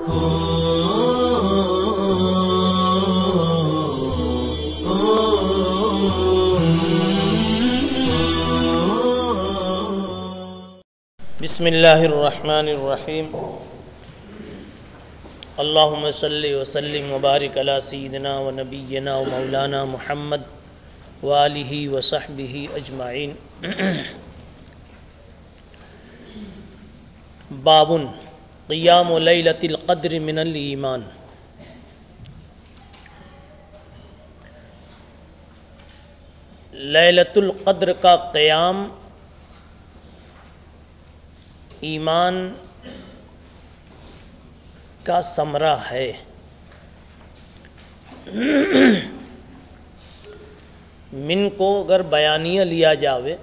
بسم اللہ الرحمن الرحیم اللہم صلی وسلم وبارک علی سیدنا و نبینا و مولانا محمد وآلہ وصحبہ اجمعین۔ باب قیام لیلۃ القدر من الایمان۔ لیلۃ القدر کا قیام ایمان کا ثمرہ ہے۔ من کو اگر بیانیہ لیا جاوے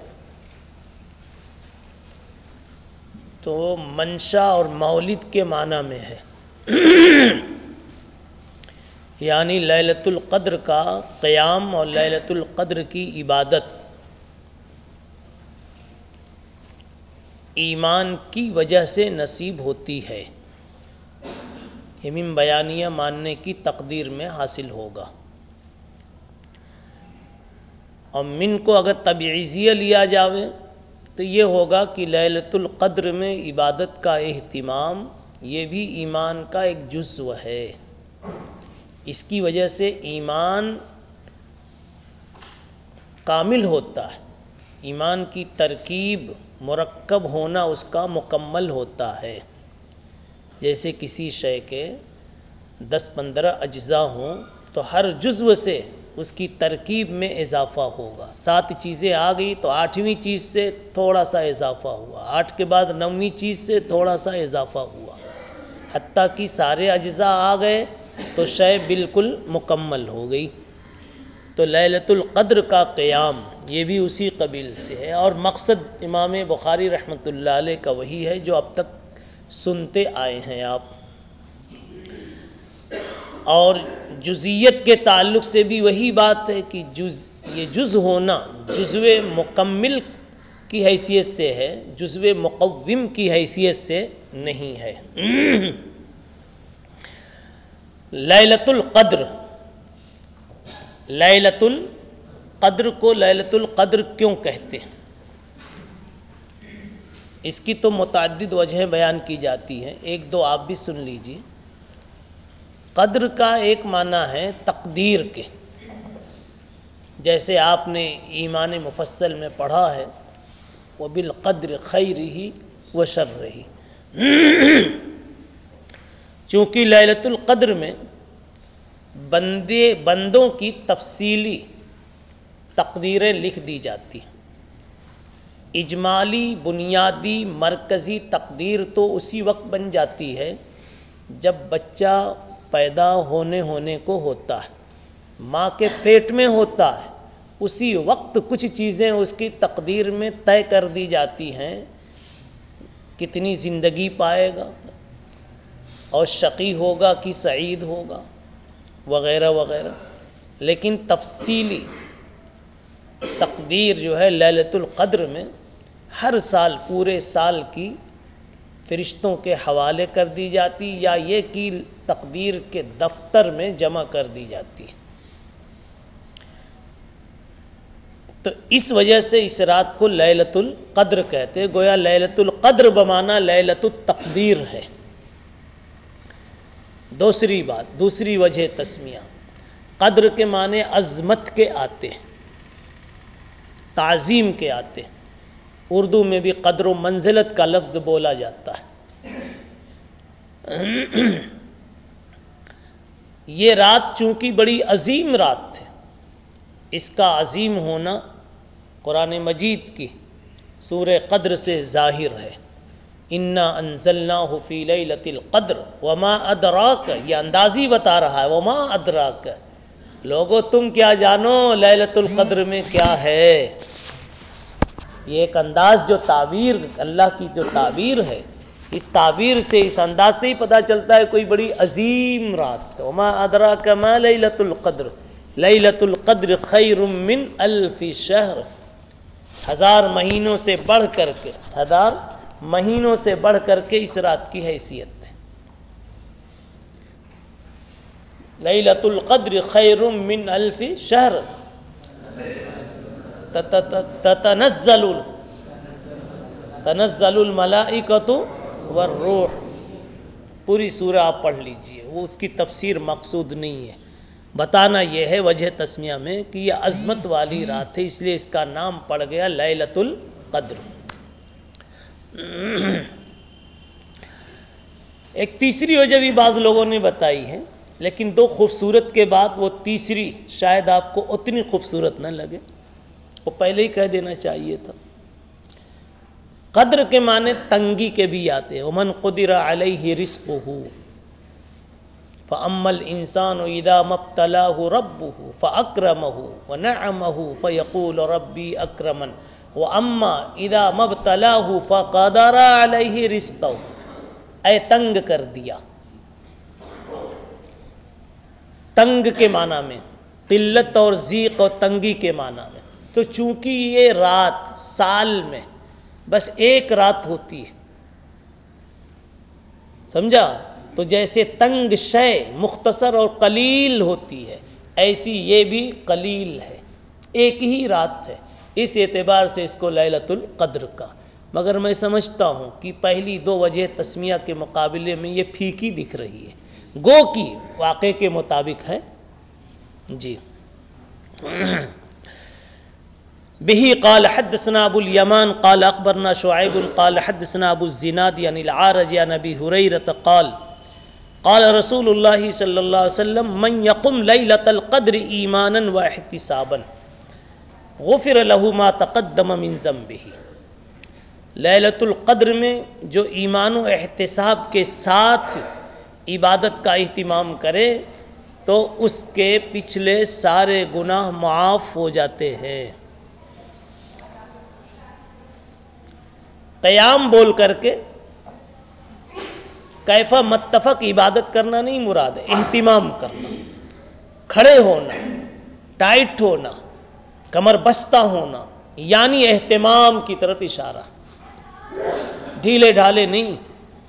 تو منشا اور مولد کے معنی میں ہے، یعنی لیلۃ القدر کا قیام اور لیلۃ القدر کی عبادت ایمان کی وجہ سے نصیب ہوتی ہے۔ یہ من بیانیہ ماننے کی تقدیر میں حاصل ہوگا۔ اور من کو اگر تبعیضیہ لیا جاوے تو یہ ہوگا کہ لیلۃ القدر میں عبادت کا اہتمام یہ بھی ایمان کا ایک جزو ہے، اس کی وجہ سے ایمان کامل ہوتا ہے، ایمان کی ترکیب مرکب ہونا اس کا مکمل ہوتا ہے۔ جیسے کسی شے کے 10-15 اجزاء ہوں تو ہر جزو سے اس کی ترکیب میں اضافہ ہوگا۔ 7 چیزیں آ گئی تو 8ویں چیز سے تھوڑا سا اضافہ ہوا، 8 کے بعد 9ویں چیز سے تھوڑا سا اضافہ ہوا، حتیٰ کہ سارے اجزاء آ گئے تو شے بالکل مکمل ہو گئی۔ تو لیلۃ القدر کا قیام یہ بھی اسی قبیل سے ہے، اور مقصد امام بخاری رحمۃ اللہ علیہ کا وہی ہے جو اب تک سنتے آئے ہیں آپ۔ اور جزئیت کے تعلق سے بھی وہی بات ہے کہ یہ جز ہونا جزو مکمل کی حیثیت سے ہے، جزو مقوم کی حیثیت سے نہیں ہے۔ لیلۃ القدر، لیلۃ القدر کو لیلۃ القدر کیوں کہتے ہیں؟ اس کی تو متعدد وجہیں بیان کی جاتی ہیں، 1-2 آپ بھی سن لیجیے۔ قدر کا ایک معنی ہے تقدیر کے، جیسے آپ نے ایمان مفصل میں پڑھا ہے وَبِالْقَدْرِ خَيْرِهِ وَشَرِّهِ۔ چونکہ لیلۃ القدر میں بندوں کی تفصیلی تقدیریں لکھ دی جاتی ہیں۔ اجمالی بنیادی مرکزی تقدیر تو اسی وقت بن جاتی ہے جب بچہ پیدا ہونے کو ہوتا ہے، ماں کے پیٹ میں ہوتا ہے، اسی وقت کچھ چیزیں اس کی تقدیر میں طے کر دی جاتی ہیں، کتنی زندگی پائے گا اور شقی ہوگا کہ سعید ہوگا وغیرہ وغیرہ۔ لیکن تفصیلی تقدیر جو ہے لیلۃ القدر میں ہر سال پورے سال کی فرشتوں کے حوالے کر دی جاتی، یا یہ کہ تقدیر کے دفتر میں جمع کر دی جاتی۔ تو اس وجہ سے اس رات کو لیلۃ القدر کہتے، گویا لیلۃ القدر بمعنی لیلۃ التقدیر ہے۔ دوسری وجہ تسمیہ، قدر کے معنی عظمت کے آتے، تعظیم کے آتے۔ اردو میں بھی قدر و منزلت کا لفظ بولا جاتا ہے۔ یہ رات چونکہ بڑی عظیم رات ہے، اس کا عظیم ہونا قرآن مجید کی سورہ قدر سے ظاہر ہے۔ انا انزلناہ فی لیلۃ القدر وما ادراک، یہ اندازی بتا رہا ہے، وما ادراک، لوگو تم کیا جانو لیلۃ القدر میں کیا ہے۔ یہ ایک انداز جو تعبیر اللہ کی جو تعبیر ہے، اس تعبیر سے اس انداز سے ہی پتہ چلتا ہے کوئی بڑی عظیم رات۔ وما ادراک ما لیلۃ القدر لیلۃ القدر خیر من 1000 شہر، 1000 مہینوں سے بڑھ کر کے، 1000 مہینوں سے بڑھ کر کے اس رات کی حیثیت ہے۔ لیلۃ القدر خیر من الف شہر تنزل الملائکۃ والروح. پوری سورہ آپ پڑھ لیجئے، وہ اس کی تفسیر مقصود نہیں ہے. بتانا یہ ہے وجہ تسمیہ میں کہ یہ عظمت والی رات ہے، اس لیے اس کا نام پڑ گیا لیلۃ القدر. ایک تیسری وجہ بھی بعض لوگوں نے بتائی ہے، لیکن دو خوبصورت کے بعد وہ تیسری شاید آپ کو اتنی خوبصورت نہ لگے، وہ پہلے ہی کہہ دینا چاہیے تھا. قدر کے معنی تنگی کے بھی آتے ہیں. ومن قدر علیہ رزقہ فاما الانسان اذا ما ابتلاه ربه فاکرمہ ونعمہ فیقول ربی اکرمن واما اذا ما ابتلاه فقدر علیہ رزقہ. اے تنگ کر دیا، تنگ کے معنی میں قلت اور ضیق اور تنگی کے معنی میں. تو چونکہ یہ رات سال میں بس ایک رات ہوتی ہے، سمجھا؟ تو جیسے تنگ شے مختصر اور قلیل ہوتی ہے، ایسی یہ بھی قلیل ہے، ایک ہی رات ہے. اس اعتبار سے اس کو لیلۃ القدر کا. مگر میں سمجھتا ہوں کہ پہلی دو وجہ تسمیہ کے مقابلے میں یہ پھیکی دکھ رہی ہے، گو کی واقعے کے مطابق ہے. جی بہی قال حدثنا ابو الیمان قال اخبرنا شعیب قال حدثنا ابو الزناد عن العارج عن ابی ہریرہ قال قال رسول اللہ صلی اللہ علیہ وسلم من یقم لیلۃ القدر ایمانا واحتسابا غفر له ما تقدم من ذنبہ. لیلۃ القدر میں جو ایمان و احتساب کے ساتھ عبادت کا اہتمام کرے تو اس کے پچھلے سارے گناہ معاف ہو جاتے ہیں. قیام بول کر کے کیفا متفق عبادت کرنا نہیں مراد ہے، اہتمام کرنا، کھڑے ہونا، ٹائٹ ہونا، کمر بستہ ہونا، یعنی اہتمام کی طرف اشارہ، ڈھیلے ڈھالے نہیں.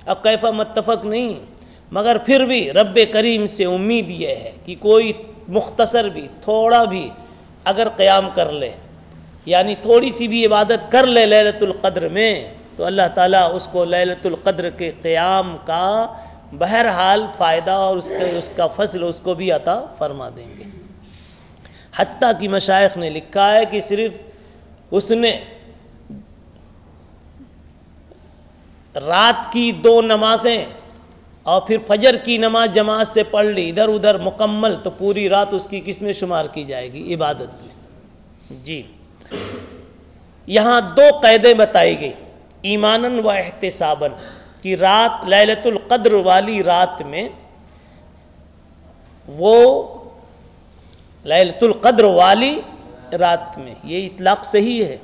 اب کیفا متفق نہیں، مگر پھر بھی رب کریم سے امید یہ ہے کہ کوئی مختصر بھی تھوڑا بھی اگر قیام کر لے، یعنی تھوڑی سی بھی عبادت کر لے لیلۃ القدر میں، تو اللہ تعالیٰ اس کو لیلۃ القدر کے قیام کا بہرحال فائدہ اور اس کا فضل اس کو بھی عطا فرما دیں گے. حتیٰ کہ مشائخ نے لکھا ہے کہ صرف اس نے رات کی 2 نمازیں اور پھر فجر کی نماز جماعت سے پڑھ لی ادھر ادھر مکمل، تو پوری رات اس کی کس میں شمار کی جائے گی؟ عبادت میں. جی یہاں 2 قیدیں بتائی گئی ایماناً و احتساباً کہ رات لیلۃ القدر والی رات میں، وہ لیلۃ القدر والی رات میں یہ اطلاق صحیح ہے.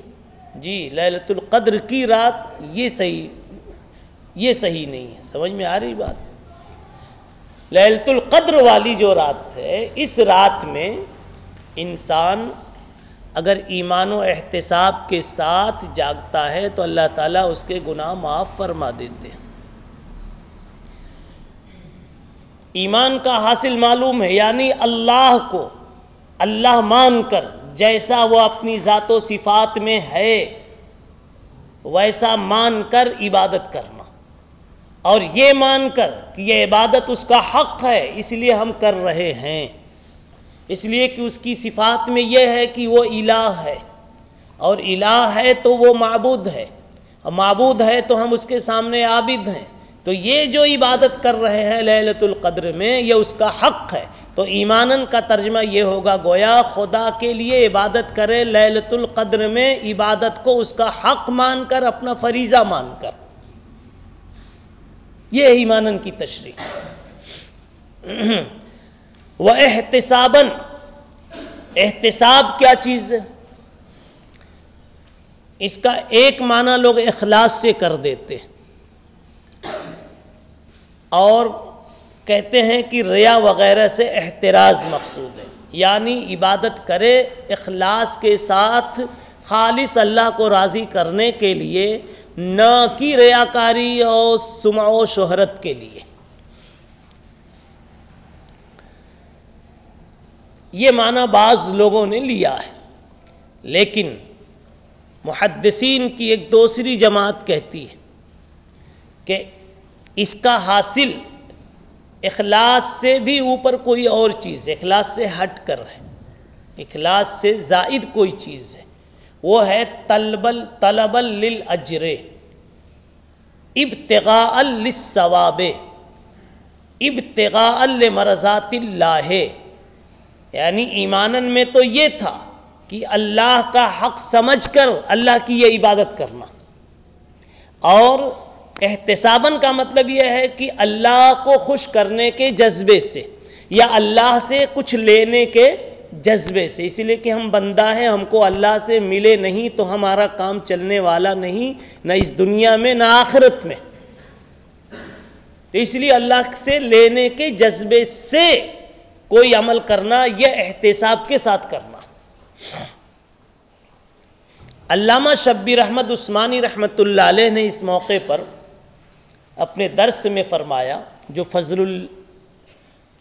جی لیلۃ القدر کی رات یہ صحیح نہیں ہے. سمجھ میں آ رہی بات؟ لیلۃ القدر والی جو رات ہے، اس رات میں انسان اگر ایمان و احتساب کے ساتھ جاگتا ہے تو اللہ تعالیٰ اس کے گناہ معاف فرما دیتے ہیں. ایمان کا حاصل معلوم ہے، یعنی اللہ کو اللہ مان کر جیسا وہ اپنی ذات و صفات میں ہے ویسا مان کر عبادت کرنا، اور یہ مان کر کہ یہ عبادت اس کا حق ہے اس لیے ہم کر رہے ہیں، اس لیے کہ اس کی صفات میں یہ ہے کہ وہ الہ ہے، اور الہ ہے تو وہ معبود ہے، اور معبود ہے تو ہم اس کے سامنے عابد ہیں. تو یہ جو عبادت کر رہے ہیں لیلۃ القدر میں، یہ اس کا حق ہے. تو ایمانن کا ترجمہ یہ ہوگا گویا خدا کے لیے عبادت کرے لیلۃ القدر میں، عبادت کو اس کا حق مان کر، اپنا فریضہ مان کر. یہ ایمانن کی تشریح. وَاحتسابًا، احتساب کیا چیز ہے؟ اس کا ایک معنی لوگ اخلاص سے کر دیتے اور کہتے ہیں کہ ریا وغیرہ سے احتراز مقصود ہے، یعنی عبادت کرے اخلاص کے ساتھ خالص اللہ کو راضی کرنے کے لیے، نہ کہ ریاکاری اور سمع و شہرت کے لیے. یہ معنی بعض لوگوں نے لیا ہے، لیکن محدثین کی ایک دوسری جماعت کہتی ہے کہ اس کا حاصل اخلاص سے بھی اوپر کوئی اور چیز ہے، اخلاص سے ہٹ کر ہے، اخلاص سے زائد کوئی چیز ہے، وہ ہے طلب للاجر ابتغاء للثواب ابتغاء لمرضات اللہ، یعنی ایمانن میں تو یہ تھا کہ اللہ کا حق سمجھ کر اللہ کی یہ عبادت کرنا، اور احتساباً کا مطلب یہ ہے کہ اللہ کو خوش کرنے کے جذبے سے یا اللہ سے کچھ لینے کے جذبے سے، اس لیے کہ ہم بندہ ہیں، ہم کو اللہ سے ملے نہیں تو ہمارا کام چلنے والا نہیں، نہ اس دنیا میں نہ آخرت میں، تو اس لیے اللہ سے لینے کے جذبے سے کوئی عمل کرنا، یہ احتساب کے ساتھ کرنا۔ علامہ شبیر احمد عثمانی رحمۃ اللہ علیہ نے اس موقع پر اپنے درس میں فرمایا، جو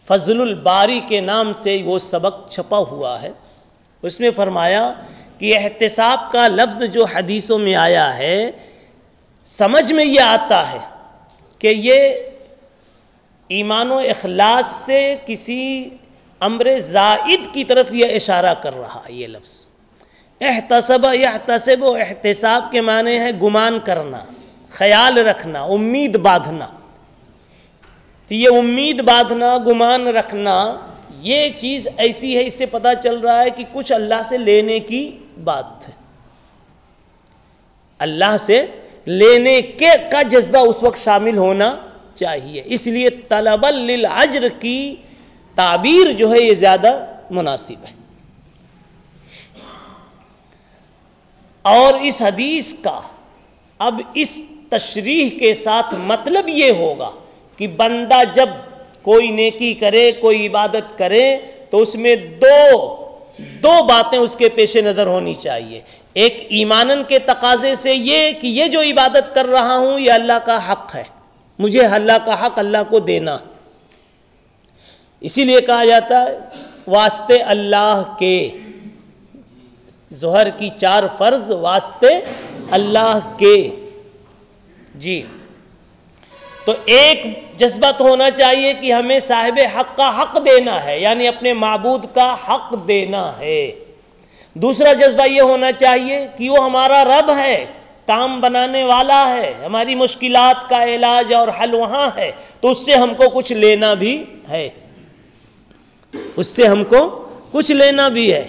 فضل الباری کے نام سے وہ سبق چھپا ہوا ہے، اس میں فرمایا کہ احتساب کا لفظ جو حدیثوں میں آیا ہے، سمجھ میں یہ آتا ہے کہ یہ ایمان و اخلاص سے کسی امر زائد کی طرف یہ اشارہ کر رہا ہے۔ یہ لفظ احتسب یحتسب و احتساب کے معنی ہے گمان کرنا، خیال رکھنا، امید باندھنا، تو یہ امید باندھنا، گمان رکھنا، یہ چیز ایسی ہے، اس سے پتہ چل رہا ہے کہ کچھ اللہ سے لینے کی بات ہے، اللہ سے لینے کا جذبہ اس وقت شامل ہونا چاہیے، اس لیے طلب للاجر کی تعبیر جو ہے یہ زیادہ مناسب ہے۔ اور اس حدیث کا اب اس تشریح کے ساتھ مطلب یہ ہوگا کہ بندہ جب کوئی نیکی کرے، کوئی عبادت کرے، تو اس میں دو باتیں اس کے پیش نظر ہونی چاہیے۔ ایک ایمانن کے تقاضے سے یہ کہ یہ جو عبادت کر رہا ہوں یہ اللہ کا حق ہے، مجھے اللہ کا حق اللہ کو دینا، اسی لیے کہا جاتا ہے واسطے اللہ کے، ظہر کی 4 فرض واسطے اللہ کے، جی، تو ایک جذبہ تو ہونا چاہیے کہ ہمیں صاحب حق کا حق دینا ہے، یعنی اپنے معبود کا حق دینا ہے۔ دوسرا جذبہ یہ ہونا چاہیے کہ وہ ہمارا رب ہے، کام بنانے والا ہے، ہماری مشکلات کا علاج اور حل وہاں ہے، تو اس سے ہم کو کچھ لینا بھی ہے، اس سے ہم کو کچھ لینا بھی ہے،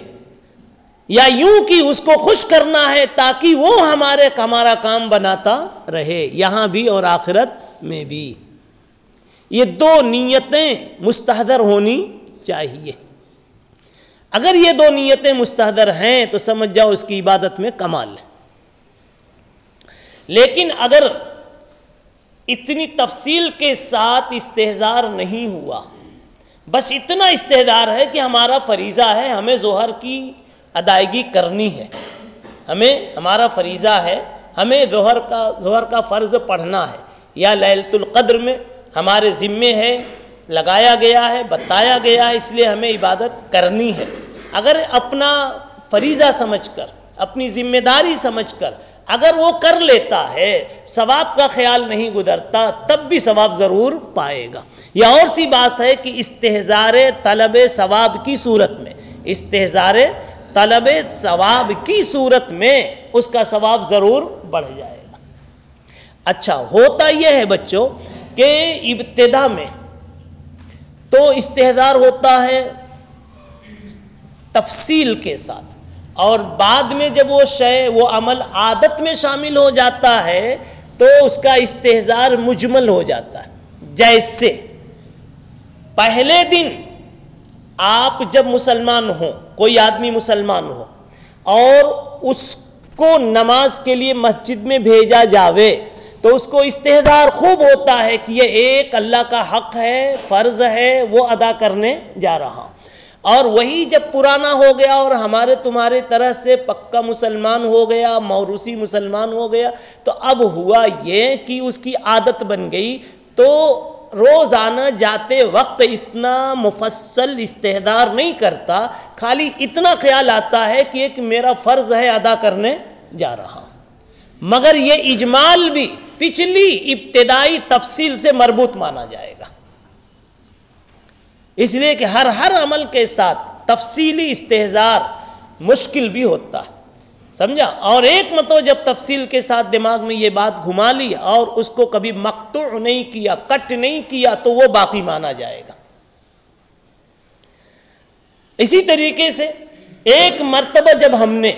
یا یوں کہ اس کو خوش کرنا ہے تاکہ وہ ہمارا کام بناتا رہے، یہاں بھی اور آخرت میں بھی۔ یہ 2 نیتیں مستحضر ہونی چاہیے، اگر یہ 2 نیتیں مستحضر ہیں تو سمجھ جاؤ اس کی عبادت میں کمال ہے۔ لیکن اگر اتنی تفصیل کے ساتھ استحضار نہیں ہوا، بس اتنا استحضار ہے کہ ہمارا فریضہ ہے، ہمیں ظہر کی ادائیگی کرنی ہے، ہمارا فریضہ ہے، ہمیں ظہر کا فرض پڑھنا ہے، یا لیلۃ القدر میں ہمارے ذمے ہے، لگایا گیا ہے، بتایا گیا ہے، اس لیے ہمیں عبادت کرنی ہے۔ اگر اپنا فریضہ سمجھ کر، اپنی ذمہ داری سمجھ کر اگر وہ کر لیتا ہے، ثواب کا خیال نہیں گزرتا، تب بھی ثواب ضرور پائے گا۔ یہ اور سی بات ہے کہ استحضار طلب ثواب کی صورت میں، استحضار طلب ثواب کی صورت میں اس کا ثواب ضرور بڑھ جائے گا۔ اچھا، ہوتا یہ ہے بچوں کہ ابتدا میں تو استحضار ہوتا ہے تفصیل کے ساتھ، اور بعد میں جب وہ عمل عادت میں شامل ہو جاتا ہے تو اس کا استحضار مجمل ہو جاتا ہے۔ جیسے پہلے دن آپ جب مسلمان ہو، کوئی آدمی مسلمان ہو اور اس کو نماز کے لیے مسجد میں بھیجا جاوے تو اس کو استحضار خوب ہوتا ہے کہ یہ ایک اللہ کا حق ہے، فرض ہے، وہ ادا کرنے جا رہا ہوں۔ اور وہی جب پرانا ہو گیا اور ہمارے تمہارے طرح سے پکا مسلمان ہو گیا، موروثی مسلمان ہو گیا، تو اب ہوا یہ کہ اس کی عادت بن گئی، تو روزانہ جاتے وقت اتنا مفصل استحضار نہیں کرتا، خالی اتنا خیال آتا ہے کہ ایک میرا فرض ہے ادا کرنے جا رہا ہوں، مگر یہ اجمال بھی پچھلی ابتدائی تفصیل سے مربوط مانا جائے گا، اس لیے کہ ہر عمل کے ساتھ تفصیلی استحضار مشکل بھی ہوتا ہے، سمجھا؟ اور ایک مرتبہ جب تفصیل کے ساتھ دماغ میں یہ بات گھما لی اور اس کو کبھی مقطوع نہیں کیا، کٹ نہیں کیا، تو وہ باقی مانا جائے گا۔ اسی طریقے سے ایک مرتبہ جب ہم نے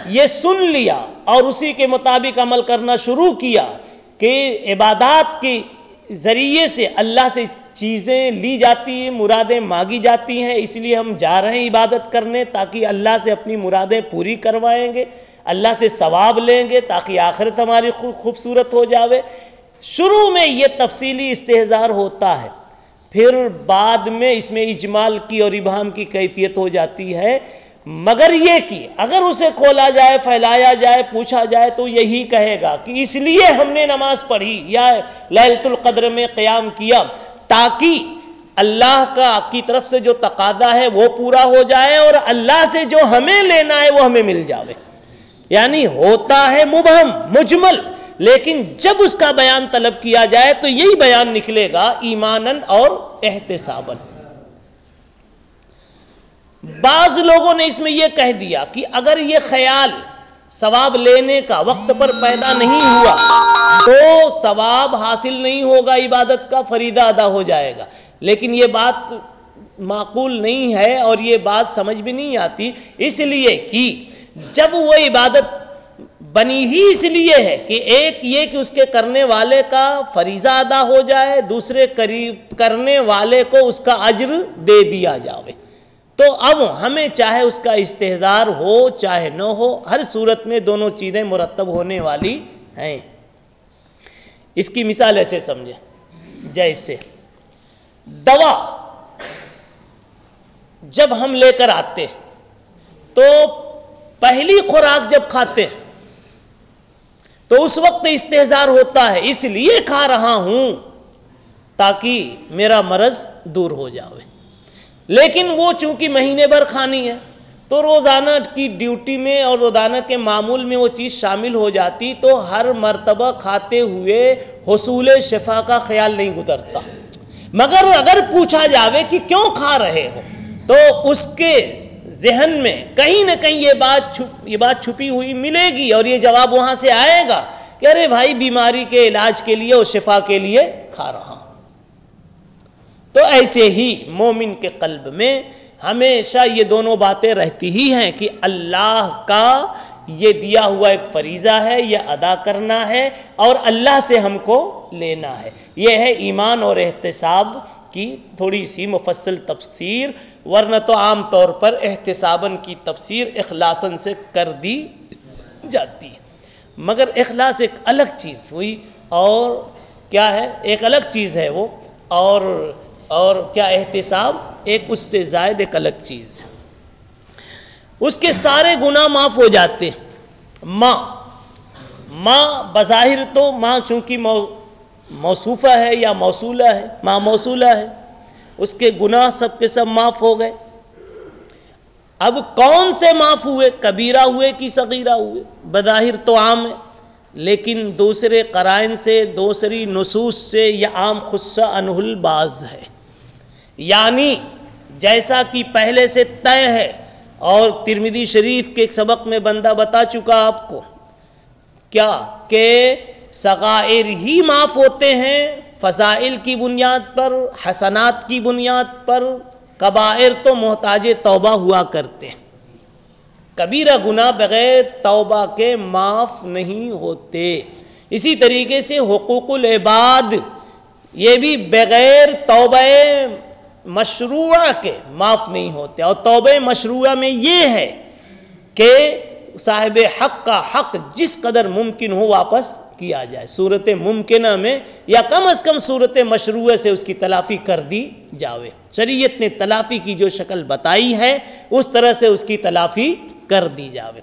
یہ سن لیا اور اسی کے مطابق عمل کرنا شروع کیا کہ عبادات کے ذریعے سے اللہ سے چیزیں لی جاتی ہیں، مرادیں مانگی جاتی ہیں، اس لیے ہم جا رہے ہیں عبادت کرنے تاکہ اللہ سے اپنی مرادیں پوری کروائیں گے، اللہ سے ثواب لیں گے تاکہ آخرت ہماری خوبصورت ہو جاوے۔ شروع میں یہ تفصیلی استحضار ہوتا ہے، پھر بعد میں اس میں اجمال کی اور ابہام کی کیفیت ہو جاتی ہے، مگر یہ کہ اگر اسے کھولا جائے، پھیلایا جائے، پوچھا جائے تو یہی کہے گا کہ اس لیے ہم نے نماز پڑھی یا لیلۃ القدر میں قیام کیا تاکہ اللہ کی طرف سے جو تقاضا ہے وہ پورا ہو جائے اور اللہ سے جو ہمیں لینا ہے وہ ہمیں مل جاوے۔ یعنی ہوتا ہے مبہم، مجمل، لیکن جب اس کا بیان طلب کیا جائے تو یہی بیان نکلے گا ایماناً اور احتساباً۔ بعض لوگوں نے اس میں یہ کہہ دیا کہ اگر یہ خیال ثواب لینے کا وقت پر پیدا نہیں ہوا تو ثواب حاصل نہیں ہوگا، عبادت کا فریضہ ادا ہو جائے گا، لیکن یہ بات معقول نہیں ہے اور یہ بات سمجھ بھی نہیں آتی، اس لیے کہ جب وہ عبادت بنی ہی اس لیے ہے کہ ایک یہ کہ اس کے کرنے والے کا فریضہ ادا ہو جائے، دوسرے کرنے والے کو اس کا اجر دے دیا جاوے، تو اب ہمیں چاہے اس کا استحضار ہو چاہے نہ ہو، ہر صورت میں دونوں چیزیں مرتب ہونے والی ہیں۔ اس کی مثال ایسے سمجھیں، جیسے دوا جب ہم لے کر آتے تو پہلی خوراک جب کھاتے تو اس وقت استحضار ہوتا ہے، اس لیے کھا رہا ہوں تاکہ میرا مرض دور ہو جاوے، لیکن وہ چونکہ مہینے بھر کھانی ہے تو روزانہ کی ڈیوٹی میں اور روزانہ کے معمول میں وہ چیز شامل ہو جاتی، تو ہر مرتبہ کھاتے ہوئے حصول شفا کا خیال نہیں گزرتا، مگر اگر پوچھا جاوے کہ کیوں کھا رہے ہو تو اس کے ذہن میں کہیں نہ کہیں یہ بات چھپی ہوئی ملے گی اور یہ جواب وہاں سے آئے گا کہ ارے بھائی بیماری کے علاج کے لیے اور شفا کے لیے کھا رہا ہوں۔ تو ایسے ہی مومن کے قلب میں ہمیشہ یہ دونوں باتیں رہتی ہی ہیں کہ اللہ کا یہ دیا ہوا ایک فریضہ ہے، یہ ادا کرنا ہے اور اللہ سے ہم کو لینا ہے۔ یہ ہے ایمان اور احتساب کی تھوڑی سی مفصل تفسیر، ورنہ تو عام طور پر احتساباً کی تفسیر اخلاصاً سے کر دی جاتی، مگر اخلاص ایک الگ چیز ہوئی، اور کیا ہے ایک الگ چیز ہے وہ، اور کیا احتساب ایک اس سے زائد ایک الگ چیز ہے۔ اس کے سارے گناہ معاف ہو جاتے۔ ماں بظاہر تو ماں چونکہ موصوفہ ہے یا موصولہ ہے، ماں موصولہ ہے، اس کے گناہ سب کے سب معاف ہو گئے۔ اب کون سے معاف ہوئے؟ کبیرہ ہوئے کہ صغیرہ ہوئے؟ بظاہر تو عام ہے، لیکن دوسرے قرائن سے، دوسری نصوص سے یہ عام خصہ عنہ البعض ہے، یعنی جیسا کہ پہلے سے طے ہے اور ترمذی شریف کے ایک سبق میں بندہ بتا چکا آپ کو کیا کہ صغائر ہی معاف ہوتے ہیں فضائل کی بنیاد پر، حسنات کی بنیاد پر، کبائر تو محتاج توبہ ہوا کرتے ہیں، کبیرہ گناہ بغیر توبہ کے معاف نہیں ہوتے۔ اسی طریقے سے حقوق العباد یہ بھی بغیر توبہ مشروعہ کے معاف نہیں ہوتے، اور توبہ مشروعہ میں یہ ہے کہ صاحب حق کا حق جس قدر ممکن ہو واپس کیا جائے، صورت ممکنہ میں یا کم از کم صورت مشروعہ سے اس کی تلافی کر دی جاوے۔ شریعت نے تلافی کی جو شکل بتائی ہے اس طرح سے اس کی تلافی کر دی جاوے۔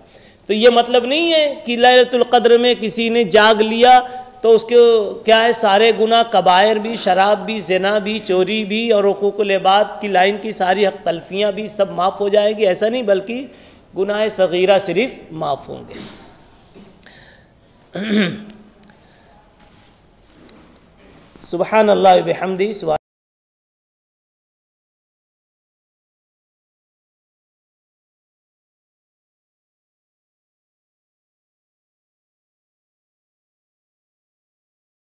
تو یہ مطلب نہیں ہے کہ لیلۃ القدر میں کسی نے جاگ لیا تو اس کے کیا ہے سارے گناہ کبائر بھی، شراب بھی، زنا بھی، چوری بھی اور حقوق العباد کی لائن کی ساری حق تلفیاں بھی سب معاف ہو جائے گی؟ ایسا نہیں، بلکہ گناہ صغیرہ صرف معاف ہوں گے۔ سبحان اللہ و بحمدہ، سبحان